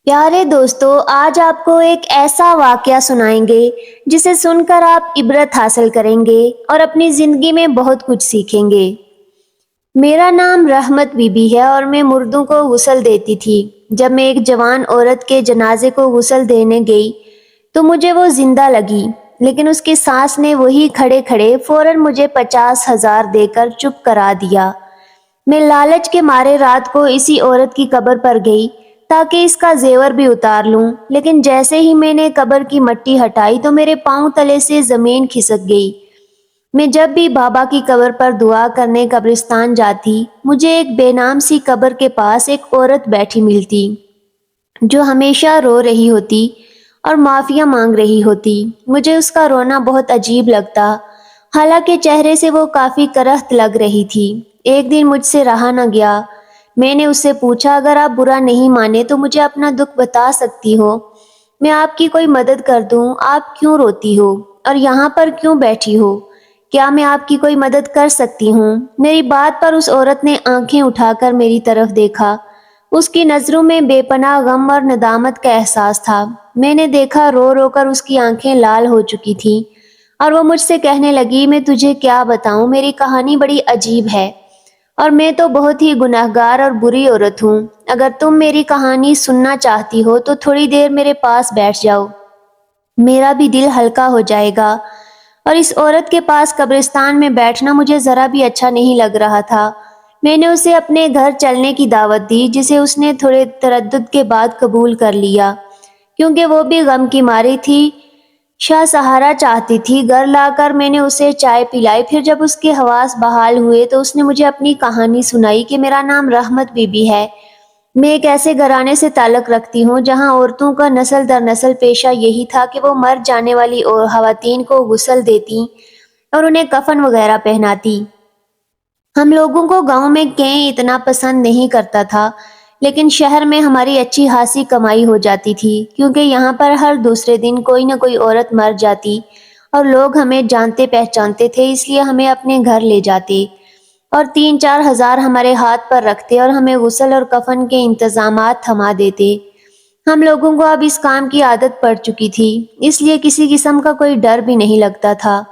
پیارے دوستو، آج آپ کو ایک ایسا واقعہ سنائیں گے جسے سن کر آپ عبرت حاصل کریں گے اور اپنی زندگی میں بہت کچھ سیکھیں گے۔ میرا نام رحمت بی بی ہے اور میں مردوں کو غسل دیتی تھی۔ جب میں ایک جوان عورت کے جنازے کو غسل دینے گئی تو مجھے وہ زندہ لگی، لیکن اس کی سانس نے وہی کھڑے کھڑے فوراً مجھے 50,000 دے کر چپ کرا دیا۔ میں لالچ کے مارے رات کو اسی عورت کی قبر پر گئی تاکہ اس کا زیور بھی اتار لوں، لیکن جیسے ہی میں نے قبر کی مٹی ہٹائی تو میرے پاؤں تلے سے زمین کھسک گئی۔ میں جب بھی بابا کی قبر پر دعا کرنے قبرستان جاتی، مجھے ایک بے نام سی قبر کے پاس ایک عورت بیٹھی ملتی جو ہمیشہ رو رہی ہوتی اور معافیا مانگ رہی ہوتی۔ مجھے اس کا رونا بہت عجیب لگتا، حالانکہ چہرے سے وہ کافی کرہت لگ رہی تھی۔ ایک دن مجھ سے رہا نہ گیا، میں نے اس سے پوچھا، اگر آپ برا نہیں مانے تو مجھے اپنا دکھ بتا سکتی ہو، میں آپ کی کوئی مدد کر دوں۔ آپ کیوں روتی ہو اور یہاں پر کیوں بیٹھی ہو؟ کیا میں آپ کی کوئی مدد کر سکتی ہوں؟ میری بات پر اس عورت نے آنکھیں اٹھا کر میری طرف دیکھا۔ اس کی نظروں میں بے پناہ غم اور ندامت کا احساس تھا۔ میں نے دیکھا رو رو کر اس کی آنکھیں لال ہو چکی تھیں اور وہ مجھ سے کہنے لگی، میں تجھے کیا بتاؤں، میری کہانی بڑی عجیب ہے اور میں تو بہت ہی گنہگار اور بری عورت ہوں۔ اگر تم میری کہانی سننا چاہتی ہو تو تھوڑی دیر میرے پاس بیٹھ جاؤ، میرا بھی دل ہلکا ہو جائے گا۔ اور اس عورت کے پاس قبرستان میں بیٹھنا مجھے ذرا بھی اچھا نہیں لگ رہا تھا۔ میں نے اسے اپنے گھر چلنے کی دعوت دی، جسے اس نے تھوڑے تردد کے بعد قبول کر لیا، کیونکہ وہ بھی غم کی ماری تھی، شاہ سہارا چاہتی تھی۔ گھر لا کر میں نے اسے چائے پلائی، پھر جب اس کے حواس بحال ہوئے تو اس نے مجھے اپنی کہانی سنائی کہ میرا نام رحمت بی بی ہے، میں ایک ایسے گھرانے سے تعلق رکھتی ہوں جہاں عورتوں کا نسل در نسل پیشہ یہی تھا کہ وہ مر جانے والی خواتین کو غسل دیتی اور انہیں کفن وغیرہ پہناتی۔ ہم لوگوں کو گاؤں میں کہیں اتنا پسند نہیں کرتا تھا، لیکن شہر میں ہماری اچھی خاصی کمائی ہو جاتی تھی، کیونکہ یہاں پر ہر دوسرے دن کوئی نہ کوئی عورت مر جاتی اور لوگ ہمیں جانتے پہچانتے تھے، اس لیے ہمیں اپنے گھر لے جاتے اور 3-4 ہزار ہمارے ہاتھ پر رکھتے اور ہمیں غسل اور کفن کے انتظامات تھما دیتے۔ ہم لوگوں کو اب اس کام کی عادت پڑ چکی تھی، اس لیے کسی قسم کا کوئی ڈر بھی نہیں لگتا تھا،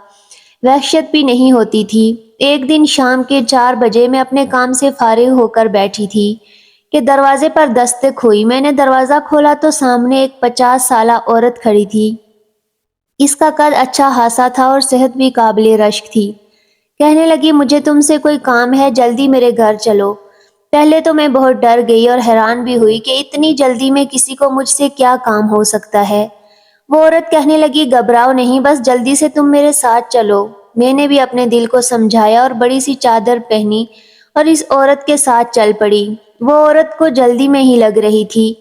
وحشت بھی نہیں ہوتی تھی۔ ایک دن شام کے 4 بجے میں اپنے کام سے فارغ ہو کر بیٹھی تھی کہ دروازے پر دستک ہوئی۔ میں نے دروازہ کھولا تو سامنے ایک 50 سالہ عورت کھڑی تھی۔ اس کا قد اچھا خاصا تھا اور صحت بھی قابل رشک تھی۔ کہنے لگی، مجھے تم سے کوئی کام ہے، جلدی میرے گھر چلو۔ پہلے تو میں بہت ڈر گئی اور حیران بھی ہوئی کہ اتنی جلدی میں کسی کو مجھ سے کیا کام ہو سکتا ہے۔ وہ عورت کہنے لگی، گھبراؤ نہیں، بس جلدی سے تم میرے ساتھ چلو۔ میں نے بھی اپنے دل کو سمجھایا اور بڑی سی چادر پہنی اور اس عورت کے ساتھ چل پڑی۔ وہ عورت کو جلدی میں ہی لگ رہی تھی۔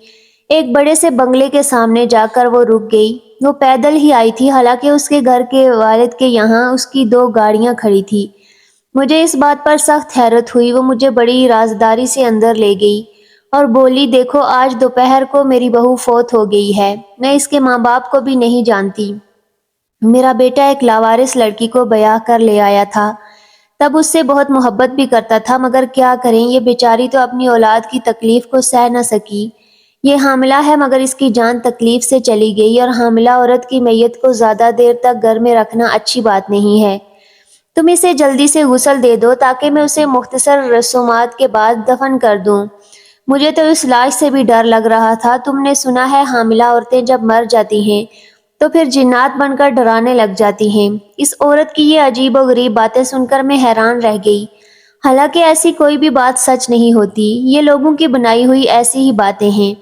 ایک بڑے سے بنگلے کے سامنے جا کر وہ رک گئی۔ وہ پیدل ہی آئی تھی، حالانکہ اس کے گھر کے والد کے یہاں اس کی 2 گاڑیاں کھڑی تھی۔ مجھے اس بات پر سخت حیرت ہوئی۔ وہ مجھے بڑی رازداری سے اندر لے گئی اور بولی، دیکھو، آج دوپہر کو میری بہو فوت ہو گئی ہے، میں اس کے ماں باپ کو بھی نہیں جانتی۔ میرا بیٹا ایک لاوارث لڑکی کو بیاہ کر لے آیا تھا، تب اس سے بہت محبت بھی کرتا تھا، مگر کیا کریں، یہ بیچاری تو اپنی اولاد کی تکلیف کو سہ نہ سکی۔ یہ حاملہ ہے، مگر اس کی جان تکلیف سے چلی گئی، اور حاملہ عورت کی میت کو زیادہ دیر تک گھر میں رکھنا اچھی بات نہیں ہے۔ تم اسے جلدی سے غسل دے دو تاکہ میں اسے مختصر رسومات کے بعد دفن کر دوں۔ مجھے تو اس لاش سے بھی ڈر لگ رہا تھا۔ تم نے سنا ہے حاملہ عورتیں جب مر جاتی ہیں تو پھر جنات بن کر ڈرانے لگ جاتی ہیں۔ اس عورت کی یہ عجیب و غریب باتیں سن کر میں حیران رہ گئی، حالانکہ ایسی کوئی بھی بات سچ نہیں ہوتی، یہ لوگوں کی بنائی ہوئی ایسی ہی باتیں ہیں۔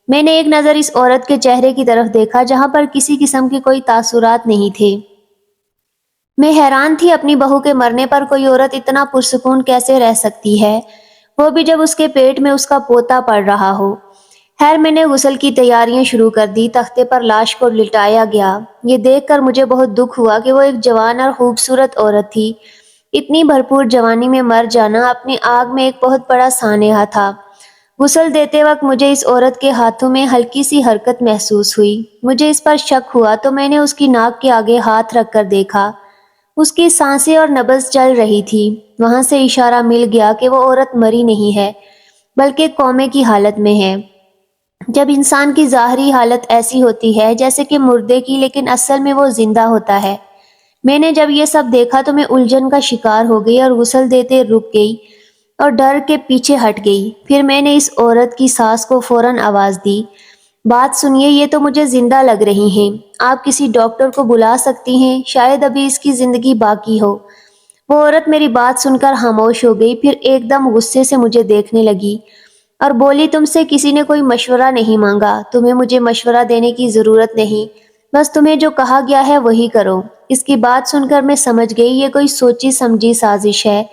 میں نے ایک نظر اس عورت کے چہرے کی طرف دیکھا جہاں پر کسی قسم کے کوئی تاثرات نہیں تھے۔ میں حیران تھی، اپنی بہو کے مرنے پر کوئی عورت اتنا پرسکون کیسے رہ سکتی ہے، وہ بھی جب اس کے پیٹ میں اس کا پوتا پڑ رہا ہو۔ خیر، میں نے غسل کی تیاریاں شروع کر دی۔ تختے پر لاش کو لٹایا گیا۔ یہ دیکھ کر مجھے بہت دکھ ہوا کہ وہ ایک جوان اور خوبصورت عورت تھی۔ اتنی بھرپور جوانی میں مر جانا اپنی آگ میں ایک بہت بڑا سانحہ تھا۔ غسل دیتے وقت مجھے اس عورت کے ہاتھوں میں ہلکی سی حرکت محسوس ہوئی۔ مجھے اس پر شک ہوا تو میں نے اس کی ناک کے آگے ہاتھ رکھ کر دیکھا۔ اس کی سانسیں اور نبض چل رہی تھی۔ وہاں سے اشارہ مل گیا کہ وہ عورت مری نہیں ہے، بلکہ کومے کی حالت میں ہے۔ جب انسان کی ظاہری حالت ایسی ہوتی ہے جیسے کہ مردے کی، لیکن اصل میں وہ زندہ ہوتا ہے۔ میں نے جب یہ سب دیکھا تو میں الجھن کا شکار ہو گئی اور غسل دیتے رک گئی اور ڈر کے پیچھے ہٹ گئی۔ پھر میں نے اس عورت کی ساس کو فوراً آواز دی، بات سنیے، یہ تو مجھے زندہ لگ رہی ہیں، آپ کسی ڈاکٹر کو بلا سکتی ہیں، شاید ابھی اس کی زندگی باقی ہو۔ وہ عورت میری بات سن کر خاموش ہو گئی، پھر ایک دم غصے سے مجھے دیکھنے لگی اور بولی، تم سے کسی نے کوئی مشورہ نہیں مانگا، تمہیں مجھے مشورہ دینے کی ضرورت نہیں، بس تمہیں جو کہا گیا ہے وہی کرو۔ اس کی بات سن کر میں سمجھ گئی یہ کوئی سوچی سمجھی سازش ہے،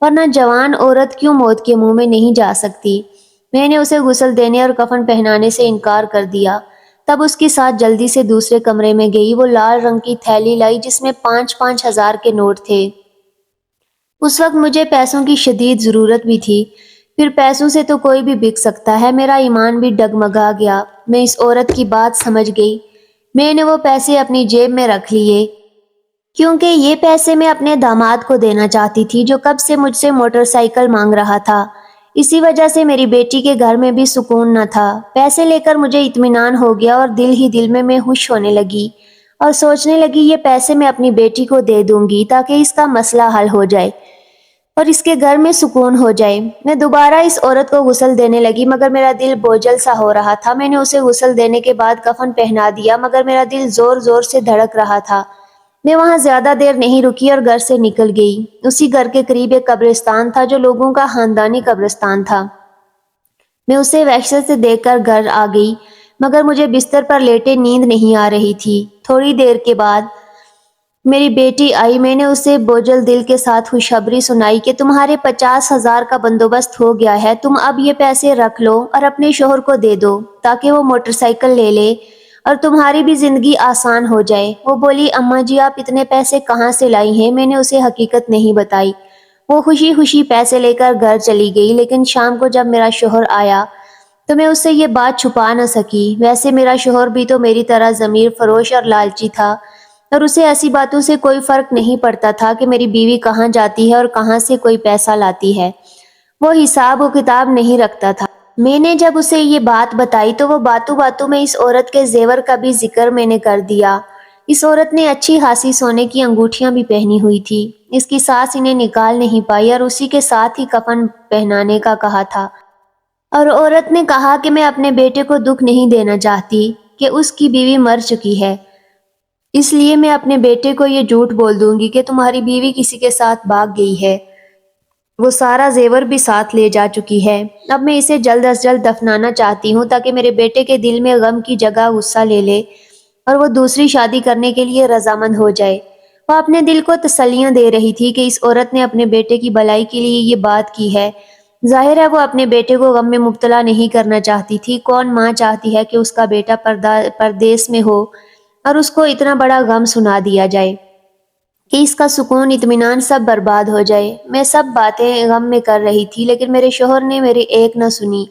ورنہ جوان عورت کیوں موت کے منہ میں نہیں جا سکتی۔ میں نے اسے غسل دینے اور کفن پہنانے سے انکار کر دیا۔ تب اس کے ساتھ جلدی سے دوسرے کمرے میں گئی، وہ لال رنگ کی تھیلی لائی جس میں 5,000 کے نوٹ تھے۔ اس وقت مجھے پیسوں کی شدید ضرورت بھی تھی، پھر پیسوں سے تو کوئی بھی بک سکتا ہے۔ میرا ایمان بھی ڈگمگا گیا، میں اس عورت کی بات سمجھ گئی۔ میں نے وہ پیسے اپنی جیب میں رکھ لیے، کیونکہ یہ پیسے میں اپنے داماد کو دینا چاہتی تھی جو کب سے مجھ سے موٹر سائیکل مانگ رہا تھا۔ اسی وجہ سے میری بیٹی کے گھر میں بھی سکون نہ تھا۔ پیسے لے کر مجھے اطمینان ہو گیا اور دل ہی دل میں خوش ہونے لگی اور سوچنے لگی یہ پیسے میں اپنی بیٹی کو دے دوں گی تاکہ اس کا مسئلہ حل ہو جائے اور اس کے گھر میں سکون ہو جائے۔ میں دوبارہ اس عورت کو غسل دینے لگی مگر میرا دل بوجھل سا ہو رہا تھا۔ میں نے اسے غسل دینے کے بعد کفن پہنا دیا مگر میرا دل زور زور سے دھڑک رہا تھا۔ میں وہاں زیادہ دیر نہیں رکی اور گھر سے نکل گئی۔ اسی گھر کے قریب ایک قبرستان تھا جو لوگوں کا خاندانی قبرستان تھا۔ میں اسے وحشت سے دیکھ کر گھر آ گئی مگر مجھے بستر پر لیٹے نیند نہیں آ رہی تھی۔ تھوڑی دیر کے بعد میری بیٹی آئی۔ میں نے اسے بوجھل دل کے ساتھ خوشخبری سنائی کہ تمہارے 50,000 کا بندوبست ہو گیا ہے، تم اب یہ پیسے رکھ لو اور اپنے شوہر کو دے دو تاکہ وہ موٹر سائیکل لے لے اور تمہاری بھی زندگی آسان ہو جائے۔ وہ بولی، اماں جی آپ اتنے پیسے کہاں سے لائی ہیں؟ میں نے اسے حقیقت نہیں بتائی۔ وہ خوشی خوشی پیسے لے کر گھر چلی گئی، لیکن شام کو جب میرا شوہر آیا تو میں اس سے یہ بات چھپا نہ سکی۔ ویسے میرا شوہر بھی تو میری طرح ضمیر فروش اور لالچی تھا اور اسے ایسی باتوں سے کوئی فرق نہیں پڑتا تھا کہ میری بیوی کہاں جاتی ہے اور کہاں سے کوئی پیسہ لاتی ہے۔ وہ حساب و کتاب نہیں رکھتا تھا۔ میں نے جب اسے یہ بات بتائی تو وہ باتوں باتوں میں اس عورت کے زیور کا بھی ذکر میں نے کر دیا۔ اس عورت نے اچھی خاصی سونے کی انگوٹھیاں بھی پہنی ہوئی تھی۔ اس کی ساس انہیں نکال نہیں پائی اور اسی کے ساتھ ہی کفن پہنانے کا کہا تھا، اور عورت نے کہا کہ میں اپنے بیٹے کو دکھ نہیں دینا چاہتی کہ اس کی بیوی مر چکی ہے، اس لیے میں اپنے بیٹے کو یہ جھوٹ بول دوں گی کہ تمہاری بیوی کسی کے ساتھ بھاگ گئی ہے، وہ سارا زیور بھی ساتھ لے جا چکی ہے۔ اب میں اسے جلد از جلد دفنانا چاہتی ہوں تاکہ میرے بیٹے کے دل میں غم کی جگہ غصہ لے لے اور وہ دوسری شادی کرنے کے لیے رضامند ہو جائے۔ وہ اپنے دل کو تسلیاں دے رہی تھی کہ اس عورت نے اپنے بیٹے کی بھلائی کے لیے یہ بات کی ہے۔ ظاہر ہے وہ اپنے بیٹے کو غم میں مبتلا نہیں کرنا چاہتی تھی۔ کون ماں چاہتی ہے کہ اس کا بیٹا پردیس میں ہو اور اس کو اتنا بڑا غم سنا دیا جائے کہ اس کا سکون اطمینان سب برباد ہو جائے۔ میں سب باتیں غم میں کر رہی تھی لیکن میرے شوہر نے میری ایک نہ سنی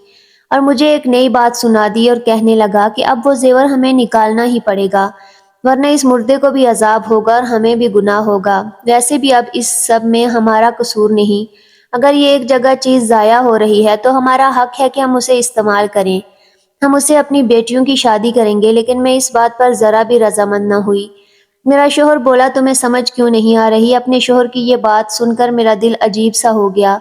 اور مجھے ایک نئی بات سنا دی اور کہنے لگا کہ اب وہ زیور ہمیں نکالنا ہی پڑے گا، ورنہ اس مردے کو بھی عذاب ہوگا اور ہمیں بھی گناہ ہوگا۔ ویسے بھی اب اس سب میں ہمارا قصور نہیں، اگر یہ ایک جگہ چیز ضائع ہو رہی ہے تو ہمارا حق ہے کہ ہم اسے استعمال کریں، ہم اسے اپنی بیٹیوں کی شادی کریں گے۔ لیکن میں اس بات پر ذرا بھی رضامند نہ ہوئی۔ میرا شوہر بولا، تمہیں سمجھ کیوں نہیں آ رہی؟ اپنے شوہر کی یہ بات سن کر میرا دل عجیب سا ہو گیا۔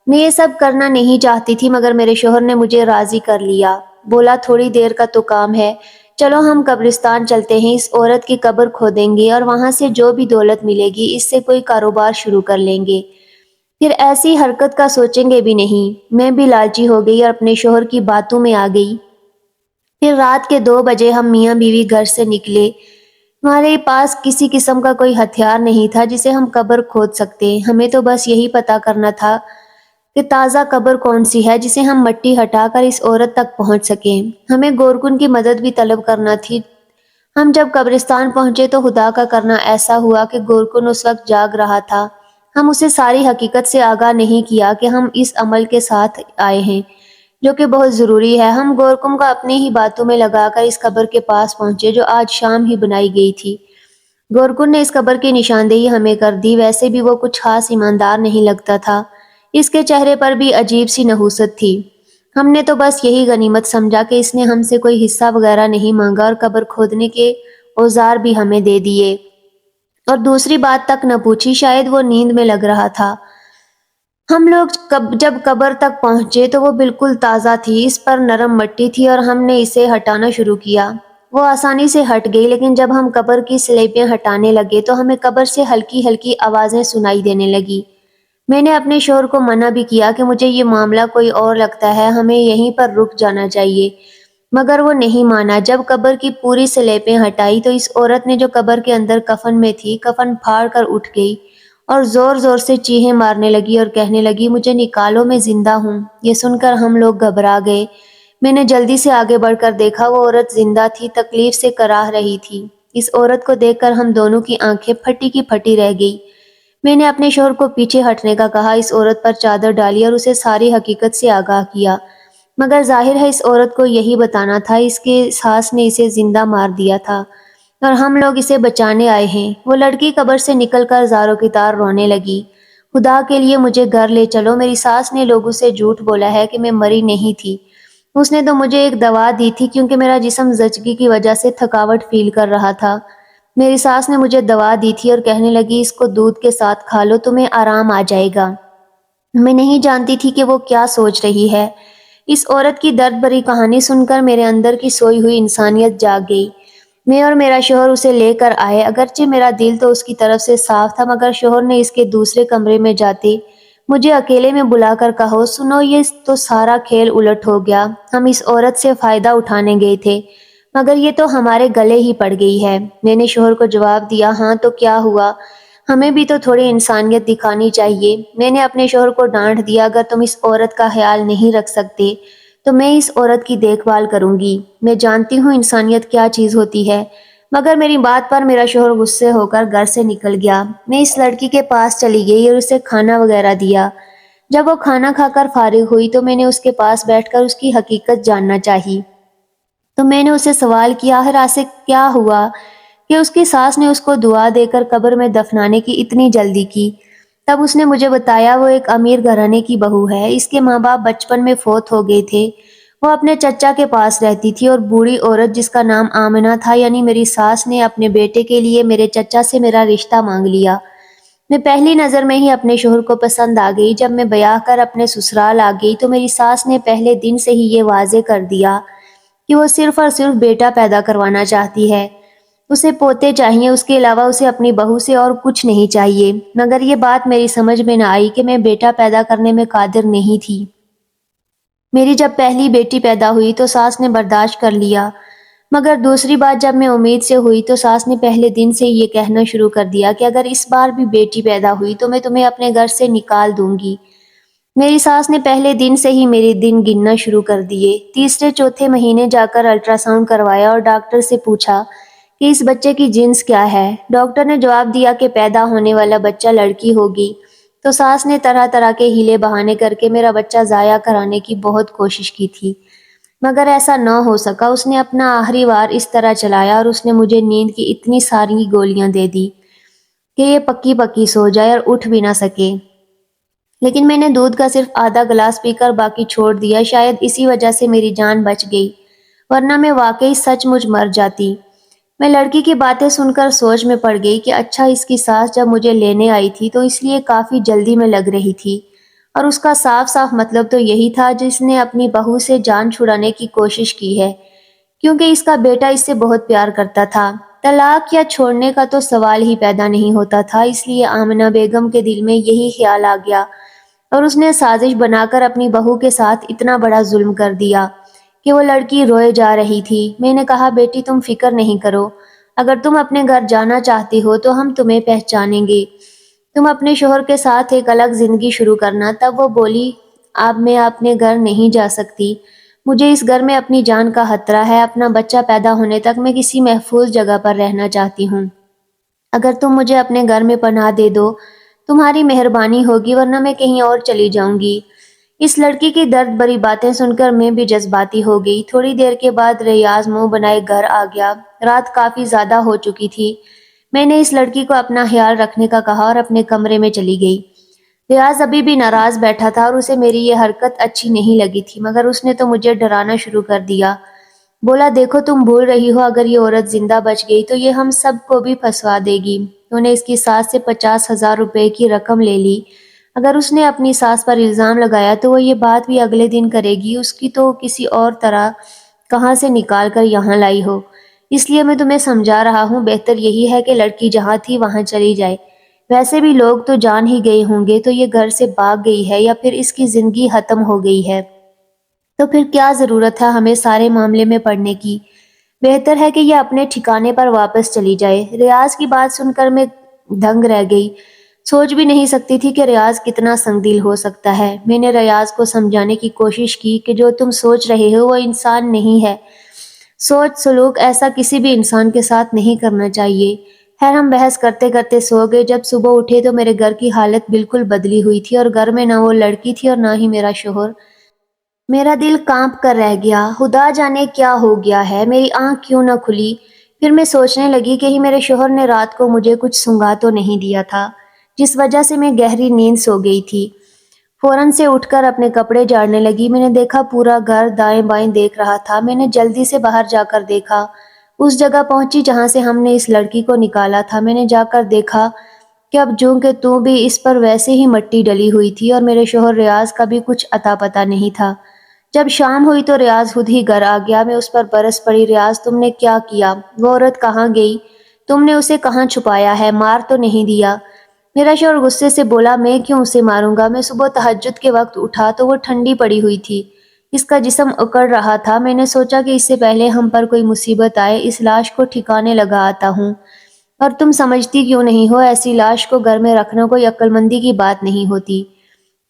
میں یہ سب کرنا نہیں چاہتی تھی مگر میرے شوہر نے مجھے راضی کر لیا۔ بولا، تھوڑی دیر کا تو کام ہے، چلو ہم قبرستان چلتے ہیں، اس عورت کی قبر کھودیں گے اور وہاں سے جو بھی دولت ملے گی اس سے کوئی کاروبار شروع کر لیں گے، پھر ایسی حرکت کا سوچیں گے بھی نہیں۔ میں بھی لالچی ہو گئی اور اپنے شوہر کی باتوں میں آ گئی۔ پھر رات کے 2 بجے ہم میاں بیوی گھر سے نکلے۔ ہمارے پاس کسی قسم کا کوئی ہتھیار نہیں تھا جسے ہم قبر کھود سکتے۔ ہمیں تو بس یہی پتہ کرنا تھا کہ تازہ قبر کون سی ہے جسے ہم مٹی ہٹا کر اس عورت تک پہنچ سکیں۔ ہمیں گورکن کی مدد بھی طلب کرنا تھی۔ ہم جب قبرستان پہنچے تو خدا کا کرنا ایسا ہوا کہ گورکن اس وقت جاگ رہا تھا۔ ہم اسے ساری حقیقت سے آگاہ نہیں کیا کہ ہم اس عمل کے ساتھ آئے ہیں جو کہ بہت ضروری ہے۔ ہم گورکن کو اپنی ہی باتوں میں لگا کر اس قبر کے پاس پہنچے جو آج شام ہی بنائی گئی تھی۔ گورکن نے اس قبر کی نشاندہی ہمیں کر دی۔ ویسے بھی وہ کچھ خاص ایماندار نہیں لگتا تھا، اس کے چہرے پر بھی عجیب سی نحوست تھی۔ ہم نے تو بس یہی غنیمت سمجھا کہ اس نے ہم سے کوئی حصہ وغیرہ نہیں مانگا اور قبر کھودنے کے اوزار بھی ہمیں دے دیے اور دوسری بات تک نہ پوچھی، شاید وہ نیند میں لگ رہا تھا۔ ہم لوگ جب قبر تک پہنچے تو وہ بالکل تازہ تھی، اس پر نرم مٹی تھی اور ہم نے اسے ہٹانا شروع کیا۔ وہ آسانی سے ہٹ گئی، لیکن جب ہم قبر کی سلیبیں ہٹانے لگے تو ہمیں قبر سے ہلکی ہلکی آوازیں سنائی دینے لگی۔ میں نے اپنے شوہر کو منع بھی کیا کہ مجھے یہ معاملہ کوئی اور لگتا ہے، ہمیں یہیں پر رک جانا چاہیے، مگر وہ نہیں مانا۔ جب قبر کی پوری سلیبیں ہٹائی تو اس عورت نے جو قبر کے اندر کفن میں تھی، کفن پھاڑ کر اٹھ گئی اور زور زور سے چیخیں مارنے لگی اور کہنے لگی، مجھے نکالو، میں زندہ ہوں۔ یہ سن کر ہم لوگ گھبرا گئے۔ میں نے جلدی سے آگے بڑھ کر دیکھا، وہ عورت زندہ تھی، تکلیف سے کراہ رہی تھی۔ اس عورت کو دیکھ کر ہم دونوں کی آنکھیں پھٹی کی پھٹی رہ گئی۔ میں نے اپنے شوہر کو پیچھے ہٹنے کا کہا، اس عورت پر چادر ڈالی اور اسے ساری حقیقت سے آگاہ کیا، مگر ظاہر ہے اس عورت کو یہی بتانا تھا، اس کے ساس نے اسے زندہ مار دیا تھا اور ہم لوگ اسے بچانے آئے ہیں۔ وہ لڑکی قبر سے نکل کر زاروں کی طرح رونے لگی، خدا کے لیے مجھے گھر لے چلو، میری ساس نے لوگوں سے جھوٹ بولا ہے کہ میں مری نہیں تھی، اس نے تو مجھے ایک دوا دی تھی کیونکہ میرا جسم زچگی کی وجہ سے تھکاوٹ فیل کر رہا تھا۔ میری ساس نے مجھے دوا دی تھی اور کہنے لگی، اس کو دودھ کے ساتھ کھا لو، تمہیں آرام آ جائے گا۔ میں نہیں جانتی تھی کہ وہ کیا سوچ رہی ہے۔ اس عورت کی درد بھری کہانی سن کر میرے اندر کی سوئی ہوئی انسانیت جاگ گئی۔ میں اور میرا شوہر اسے لے کر آئے، اگرچہ میرا دل تو اس کی طرف سے صاف تھا، مگر شوہر نے اس کے دوسرے کمرے میں جاتے مجھے اکیلے میں بلا کر کہا، سنو، یہ تو سارا کھیل الٹ ہو گیا، ہم اس عورت سے فائدہ اٹھانے گئے تھے، مگر یہ تو ہمارے گلے ہی پڑ گئی ہے۔ میں نے شوہر کو جواب دیا، ہاں تو کیا ہوا، ہمیں بھی تو تھوڑی انسانیت دکھانی چاہیے۔ میں نے اپنے شوہر کو ڈانٹ دیا، اگر تم اس عورت کا خیال نہیں رکھ سکتے تو میں اس عورت کی دیکھ بھال کروں گی، میں جانتی ہوں انسانیت کیا چیز ہوتی ہے۔ مگر میری بات پر میرا شوہر غصے ہو کر گھر سے نکل گیا۔ میں اس لڑکی کے پاس چلی گئی اور اسے کھانا وغیرہ دیا۔ جب وہ کھانا کھا کر فارغ ہوئی تو میں نے اس کے پاس بیٹھ کر اس کی حقیقت جاننا چاہی۔ تو میں نے اسے سوال کیا، آخر ایسے کیا ہوا کہ اس کی ساس نے اس کو دعا دے کر قبر میں دفنانے کی اتنی جلدی کی؟ تب اس نے مجھے بتایا، وہ ایک امیر گھرانے کی بہو ہے، اس کے ماں باپ بچپن میں فوت ہو گئے تھے، وہ اپنے چچا کے پاس رہتی تھی اور بوڑھی عورت جس کا نام آمنہ تھا، یعنی میری ساس نے اپنے بیٹے کے لیے میرے چچا سے میرا رشتہ مانگ لیا۔ میں پہلی نظر میں ہی اپنے شوہر کو پسند آ گئی۔ جب میں بیاہ کر اپنے سسرال آ گئی تو میری ساس نے پہلے دن سے ہی یہ واضح کر دیا کہ وہ صرف اور صرف بیٹا پیدا کروانا چاہتی ہے، اسے پوتے چاہیے، اس کے علاوہ اسے اپنی بہو سے اور کچھ نہیں چاہیے۔ مگر یہ بات میری سمجھ میں نہ آئی کہ میں بیٹا پیدا کرنے میں قادر نہیں تھی۔ میری جب پہلی بیٹی پیدا ہوئی تو ساس نے برداشت کر لیا، مگر دوسری بات جب میں امید سے ہوئی تو ساس نے پہلے دن سے یہ کہنا شروع کر دیا کہ اگر اس بار بھی بیٹی پیدا ہوئی تو میں تمہیں اپنے گھر سے نکال دوں گی۔ میری ساس نے پہلے دن سے ہی میرے دن گننا شروع کر دیے۔ تیسرے چوتھے مہینے جا کر الٹرا ساؤنڈ کروایا اور ڈاکٹر سے پوچھا کہ اس بچے کی جنس کیا ہے۔ ڈاکٹر نے جواب دیا کہ پیدا ہونے والا بچہ لڑکی ہوگی۔ تو ساس نے طرح طرح کے ہیلے بہانے کر کے میرا بچہ ضائع کرانے کی بہت کوشش کی تھی، مگر ایسا نہ ہو سکا۔ اس نے اپنا آخری وار اس طرح چلایا اور اس نے مجھے نیند کی اتنی ساری گولیاں دے دی کہ یہ پکی پکی سو جائے اور اٹھ بھی نہ سکے، لیکن میں نے دودھ کا صرف آدھا گلاس پی کر باقی چھوڑ دیا۔ شاید اسی وجہ سے میری جان بچ گئی، ورنہ میں واقعی سچ مچ مر جاتی۔ میں لڑکی کی باتیں سن کر سوچ میں پڑ گئی کہ اچھا، اس کی ساس جب مجھے لینے آئی تھی تو اس لیے کافی جلدی میں لگ رہی تھی، اور اس کا صاف صاف مطلب تو یہی تھا جس نے اپنی بہو سے جان چھڑانے کی کوشش کی ہے، کیونکہ اس کا بیٹا اس سے بہت پیار کرتا تھا۔ طلاق یا چھوڑنے کا تو سوال ہی پیدا نہیں ہوتا تھا، اس لیے آمنہ بیگم کے دل میں یہی خیال آ گیا اور اس نے سازش بنا کر اپنی بہو کے ساتھ اتنا بڑا ظلم کر دیا کہ وہ لڑکی روئے جا رہی تھی۔ میں نے کہا، بیٹی تم فکر نہیں کرو، اگر تم اپنے گھر جانا چاہتی ہو تو ہم تمہیں پہچانیں گے، تم اپنے شوہر کے ساتھ ایک الگ زندگی شروع کرنا۔ تب وہ بولی، اب میں اپنے گھر نہیں جا سکتی، مجھے اس گھر میں اپنی جان کا خطرہ ہے، اپنا بچہ پیدا ہونے تک میں کسی محفوظ جگہ پر رہنا چاہتی ہوں، اگر تم مجھے اپنے گھر میں پناہ دے دو تمہاری مہربانی ہوگی، ورنہ میں کہیں اور چلی جاؤں گی۔ اس لڑکی کی درد بھری باتیں سن کر میں بھی جذباتی ہو گئی۔ تھوڑی دیر کے بعد ریاض منہ بنائے گھر آ گیا۔ رات کافی زیادہ ہو چکی تھی۔ میں نے اس لڑکی کو اپنا خیال رکھنے کا کہا اور اپنے کمرے میں چلی گئی۔ ریاض ابھی بھی ناراض بیٹھا تھا اور اسے میری یہ حرکت اچھی نہیں لگی تھی، مگر اس نے تو مجھے ڈرانا شروع کر دیا۔ بولا، دیکھو تم بھول رہی ہو، اگر یہ عورت زندہ بچ گئی تو یہ ہم سب کو بھی پھنسوا دے گی۔ انہوں نے اس کی ساس سے 50,000 روپے کی رقم لے لی۔ اگر اس نے اپنی ساس پر الزام لگایا تو وہ یہ بات بھی اگلے دن کرے گی، اس کی تو کسی اور طرح کہاں سے نکال کر یہاں لائی ہو۔ اس لیے میں تمہیں سمجھا رہا ہوں، بہتر یہی ہے کہ لڑکی جہاں تھی وہاں چلی جائے۔ ویسے بھی لوگ تو جان ہی گئے ہوں گے تو یہ گھر سے بھاگ گئی ہے یا پھر اس کی زندگی ختم ہو گئی ہے، تو پھر کیا ضرورت ہے ہمیں سارے معاملے میں پڑنے کی؟ بہتر ہے کہ یہ اپنے ٹھکانے پر واپس چلی جائے۔ ریاض کی بات سن کر میں دنگ رہ گئی۔ سوچ بھی نہیں سکتی تھی کہ ریاض کتنا سنگ دل ہو سکتا ہے۔ میں نے ریاض کو سمجھانے کی کوشش کی کہ جو تم سوچ رہے ہو وہ انسان نہیں ہے، سوچ سلوک ایسا کسی بھی انسان کے ساتھ نہیں کرنا چاہیے۔ خیر ہم بحث کرتے کرتے سو گئے۔ جب صبح اٹھے تو میرے گھر کی حالت بالکل بدلی ہوئی تھی، اور گھر میں نہ وہ لڑکی تھی اور نہ ہی میرا شوہر۔ میرا دل کانپ کر رہ گیا۔ خدا جانے کیا ہو گیا ہے، میری آنکھ کیوں نہ کھلی؟ پھر میں سوچنے لگی کہ میرے شوہر نے رات کو مجھے کچھ سنگھا تو نہیں دیا تھا، جس وجہ سے میں گہری نیند سو گئی تھی۔ فوراً سے اٹھ کر اپنے کپڑے جھاڑنے لگی۔ میں نے دیکھا پورا گھر دائیں بائیں دیکھ رہا تھا۔ میں نے جلدی سے باہر جا کر دیکھا، اس جگہ پہنچی جہاں سے ہم نے اس لڑکی کو نکالا تھا۔ میں نے جا کر دیکھا کہ اب جوں کہ توں بھی اس پر ویسے ہی مٹی ڈلی ہوئی تھی، اور میرے شوہر ریاض کا بھی کچھ اتا پتا نہیں تھا۔ جب شام ہوئی تو ریاض خود ہی گھر آ گیا۔ میں اس پر برس پڑی، ریاض تم نے کیا کیا؟ وہ عورت کہاں گئی؟ تم نے اسے کہاں چھپایا ہے؟ مار تو نہیں دیا؟ میرا شوہر غصے سے بولا، میں کیوں اسے ماروں گا؟ میں صبح تہجد کے وقت اٹھا تو وہ ٹھنڈی پڑی ہوئی تھی، اس کا جسم اکڑ رہا تھا۔ میں نے سوچا کہ اس سے پہلے ہم پر کوئی مصیبت آئے اس لاش کو ٹھکانے لگا آتا ہوں، اور تم سمجھتی کیوں نہیں ہو ایسی لاش کو گھر میں رکھنا کوئی عقل مندی کی بات نہیں ہوتی۔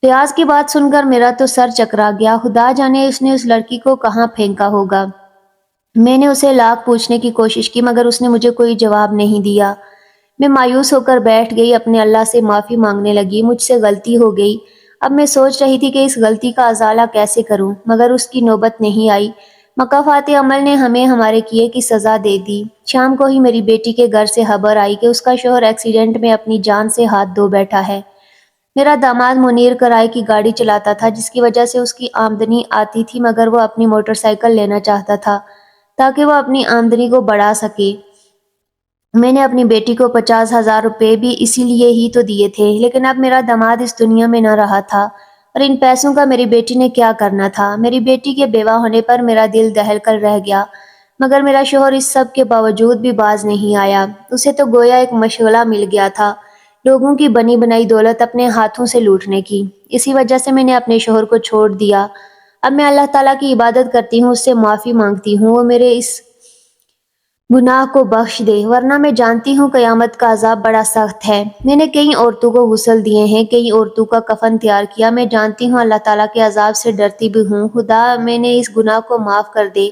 ریاض کی بات سن کر میرا تو سر چکرا گیا۔ خدا جانے اس نے اس لڑکی کو کہاں پھینکا ہوگا۔ میں نے اسے لاکھ پوچھنے کی کوشش کی، مگر اس نے مجھے کوئی جواب نہیں دیا۔ میں مایوس ہو کر بیٹھ گئی، اپنے اللہ سے معافی مانگنے لگی۔ مجھ سے غلطی ہو گئی۔ اب میں سوچ رہی تھی کہ اس غلطی کا ازالہ کیسے کروں، مگر اس کی نوبت نہیں آئی۔ مکافات عمل نے ہمیں ہمارے کیے کی سزا دے دی۔ شام کو ہی میری بیٹی کے گھر سے خبر آئی کہ اس کا شوہر ایکسیڈنٹ میں اپنی جان سے ہاتھ دھو بیٹھا ہے۔ میرا داماد منیر کرائے کی گاڑی چلاتا تھا، جس کی وجہ سے اس کی آمدنی آتی تھی، مگر وہ اپنی موٹر سائیکل لینا چاہتا تھا تاکہ وہ اپنی آمدنی کو بڑھا سکے۔ میں نے اپنی بیٹی کو 50,000 روپے بھی اسی لیے ہی تو دیے تھے، لیکن اب میرا داماد اس دنیا میں نہ رہا تھا، اور ان پیسوں کا میری بیٹی نے کیا کرنا تھا؟ میری بیٹی کے بیوہ ہونے پر میرا دل دہل کر رہ گیا، مگر میرا شوہر اس سب کے باوجود بھی باز نہیں آیا۔ اسے تو گویا ایک مشغلہ مل گیا تھا، لوگوں کی بنی بنائی دولت اپنے ہاتھوں سے لوٹنے کی۔ اسی وجہ سے میں نے اپنے شوہر کو چھوڑ دیا۔ اب میں اللہ تعالیٰ کی عبادت کرتی ہوں، اس سے معافی مانگتی ہوں، وہ میرے اس گناہ کو بخش دے، ورنہ میں جانتی ہوں قیامت کا عذاب بڑا سخت ہے۔ میں نے کئی عورتوں کو غسل دیے ہیں، کئی عورتوں کا کفن تیار کیا، میں جانتی ہوں اللہ تعالیٰ کے عذاب سے ڈرتی بھی ہوں۔ خدا میں نے اس گناہ کو معاف کر دے۔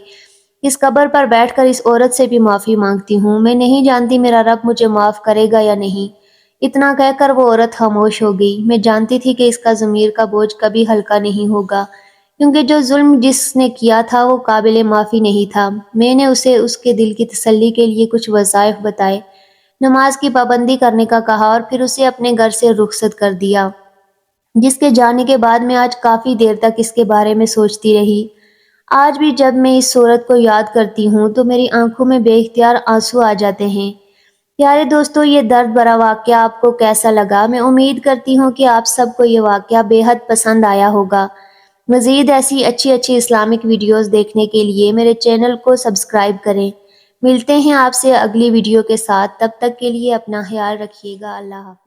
اس قبر پر بیٹھ کر اس عورت سے بھی معافی مانگتی ہوں، میں نہیں جانتی میرا رب مجھے معاف کرے گا یا نہیں۔ اتنا کہہ کر وہ عورت خاموش ہو گئی۔ میں جانتی تھی کہ اس کا ضمیر کا بوجھ کبھی ہلکا نہیں ہوگا، کیونکہ جو ظلم جس نے کیا تھا وہ قابل معافی نہیں تھا۔ میں نے اسے اس کے دل کی تسلی کے لیے کچھ وظائف بتائے، نماز کی پابندی کرنے کا کہا، اور پھر اسے اپنے گھر سے رخصت کر دیا، جس کے جانے کے بعد میں آج کافی دیر تک اس کے بارے میں سوچتی رہی۔ آج بھی جب میں اس صورت کو یاد کرتی ہوں تو میری آنکھوں میں بے اختیار آنسو آ جاتے ہیں۔ پیارے دوستو، یہ درد بھرا واقعہ آپ کو کیسا لگا؟ میں امید کرتی ہوں کہ آپ سب کو یہ واقعہ بے حد پسند آیا ہوگا۔ مزید ایسی اچھی اسلامک ویڈیوز دیکھنے کے لیے میرے چینل کو سبسکرائب کریں۔ ملتے ہیں آپ سے اگلی ویڈیو کے ساتھ، تب تک کے لیے اپنا خیال رکھیے گا۔ اللہ حافظ۔